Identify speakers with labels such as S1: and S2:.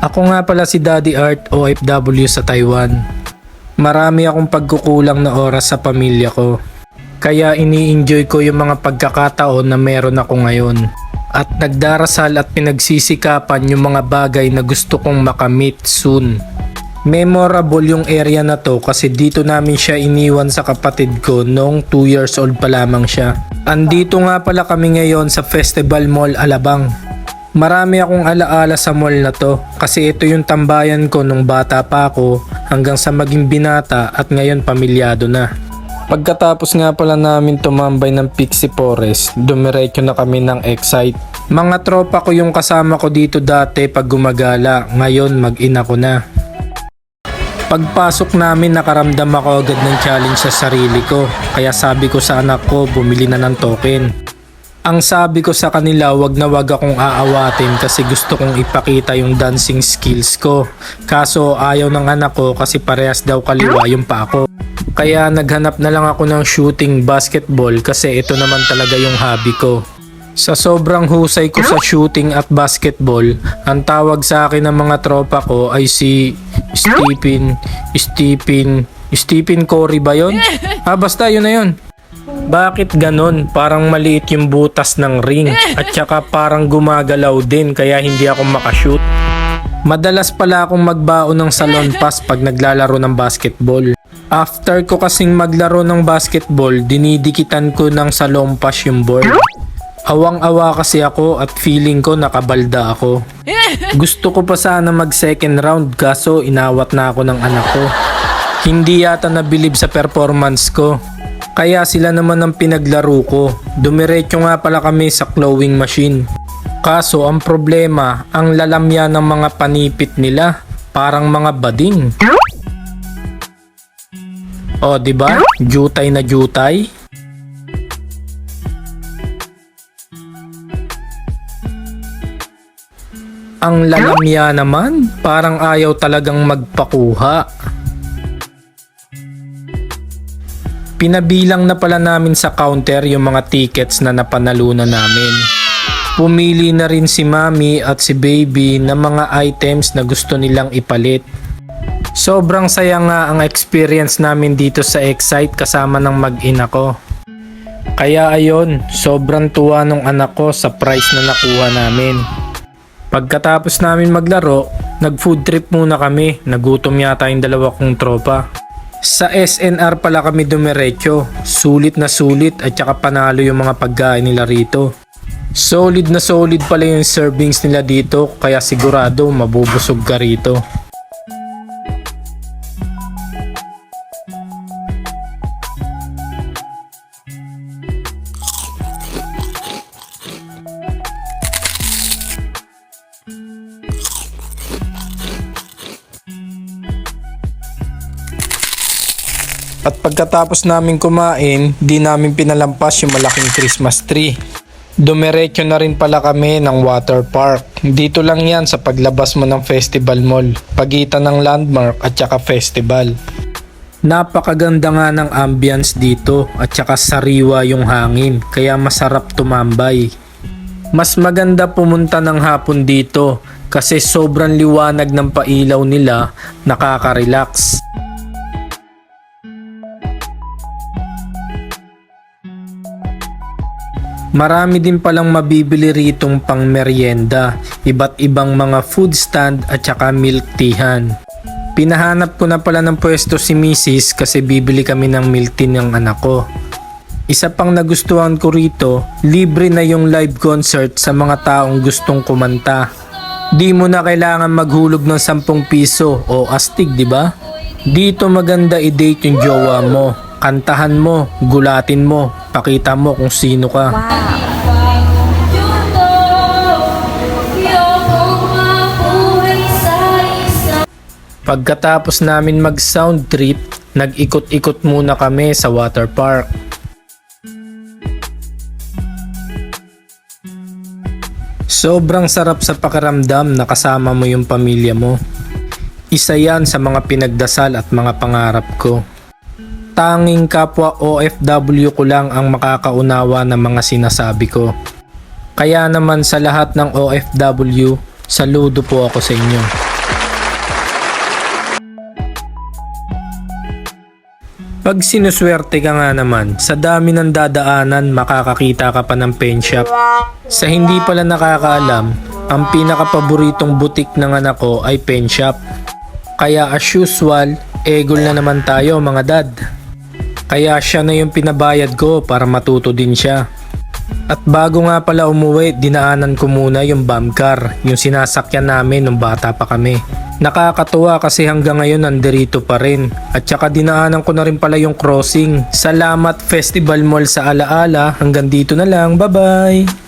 S1: Ako nga pala si Daddy Art, OFW sa Taiwan. Marami akong pagkukulang na oras sa pamilya ko. Kaya ini-enjoy ko yung mga pagkakataon na meron ako ngayon. At nagdarasal at pinagsisikapan yung mga bagay na gusto kong makamit soon. Memorable yung area na to kasi dito namin siya iniwan sa kapatid ko noong 2 years old pa lamang siya. Andito nga pala kami ngayon sa Festival Mall Alabang. Marami akong alaala sa mall na to kasi ito yung tambayan ko nung bata pa ako hanggang sa maging binata at ngayon pamilyado na. Pagkatapos nga pala namin tumambay ng Pixie Forest, dumiretso na kami ng Excite. Mga tropa ko yung kasama ko dito dati pag gumagala, ngayon mag-ina ko na. Pagpasok namin nakaramdam ako agad ng challenge sa sarili ko, kaya sabi ko sa anak ko bumili na ng token. Ang sabi ko sa kanila wag na wag akong aawatin kasi gusto kong ipakita yung dancing skills ko. Kaso ayaw ng anak ko kasi parehas daw kaliwa yung pa ako. Kaya naghanap na lang ako ng shooting basketball kasi ito naman talaga yung hobby ko. Sa sobrang husay ko sa shooting at basketball, ang tawag sa akin ng mga tropa ko ay si Stephen Curry ba yun? Basta yun na yun. Bakit ganon? Parang maliit yung butas ng ring at saka parang gumagalaw din kaya hindi ako makashoot. Madalas pala akong magbaon ng salon pass pag naglalaro ng basketball. After ko kasing maglaro ng basketball, dinidikitan ko ng salon pass yung board. Awang-awa kasi ako at feeling ko nakabalda ako. Gusto ko pa sana mag second round kaso inawat na ako ng anak ko. Hindi yata nabilib sa performance ko. Kaya sila naman ang pinaglaro ko. Dumiretso nga pala kami sa clawing machine. Kaso ang problema, ang lalamya ng mga panipit nila. Parang mga bading. O, diba? Jutay na jutay. Ang lalamya naman, parang ayaw talagang magpakuha. Pinabilang na pala namin sa counter yung mga tickets na napanalunan namin. Pumili na rin si Mami at si Baby ng mga items na gusto nilang ipalit. Sobrang saya nga ang experience namin dito sa Excite kasama ng mag-ina ko. Kaya ayon, sobrang tuwa nung anak ko sa prize na nakuha namin. Pagkatapos namin maglaro, nag-food trip muna kami. Nagutom yata yung dalawa kong tropa. Sa SNR pala kami dumiretso. Sulit na sulit at saka panalo yung mga pagkain nila rito. Solid na solid pala yung servings nila dito kaya sigurado mabubusog ka rito. At pagkatapos namin kumain, di namin pinalampas yung malaking Christmas tree. Dumiretso na rin pala kami ng water park. Dito lang yan sa paglabas mo ng Festival Mall, pagitan ng Landmark at saka Festival. Napakaganda nga ng ambience dito at saka sariwa yung hangin, kaya masarap tumambay. Mas maganda pumunta ng hapon dito kasi sobrang liwanag ng pailaw nila, nakaka-relax. Marami din palang mabibili ritong pang merienda, iba't ibang mga food stand at saka milk teahan. Pinahanap ko na pala ng pwesto si Mrs. kasi bibili kami ng milk tea ng anak ko. Isa pang nagustuhan ko rito, libre na yung live concert sa mga taong gustong kumanta. Di mo na kailangan maghulog ng 10 piso o astig, di ba? Dito maganda i-date yung jowa mo. Kantahan mo, gulatin mo, pakita mo kung sino ka. Pagkatapos namin mag-sound trip, nag-ikot-ikot muna kami sa water park. Sobrang sarap sa pakiramdam na kasama mo yung pamilya mo. Isa yan sa mga pinagdasal at mga pangarap ko. Tanging kapwa OFW ko lang ang makakaunawa ng mga sinasabi ko. Kaya naman sa lahat ng OFW, saludo po ako sa inyo. Pag sinuswerte ka nga naman, sa dami ng dadaanan makakakita ka pa ng pen shop. Sa hindi pala nakakaalam, ang pinakapaboritong butik ng anak ko ay pen shop. Kaya as usual, egol na naman tayo mga dad. Kaya siya na yung pinabayad ko para matuto din siya. At bago nga pala umuwi, dinaanan ko muna yung bumcar, yung sinasakyan namin nung bata pa kami. Nakakatuwa kasi hanggang ngayon nandirito pa rin. At saka dinaanan ko na rin pala yung crossing. Salamat Festival Mall sa alaala. Hanggang dito na lang. Bye bye!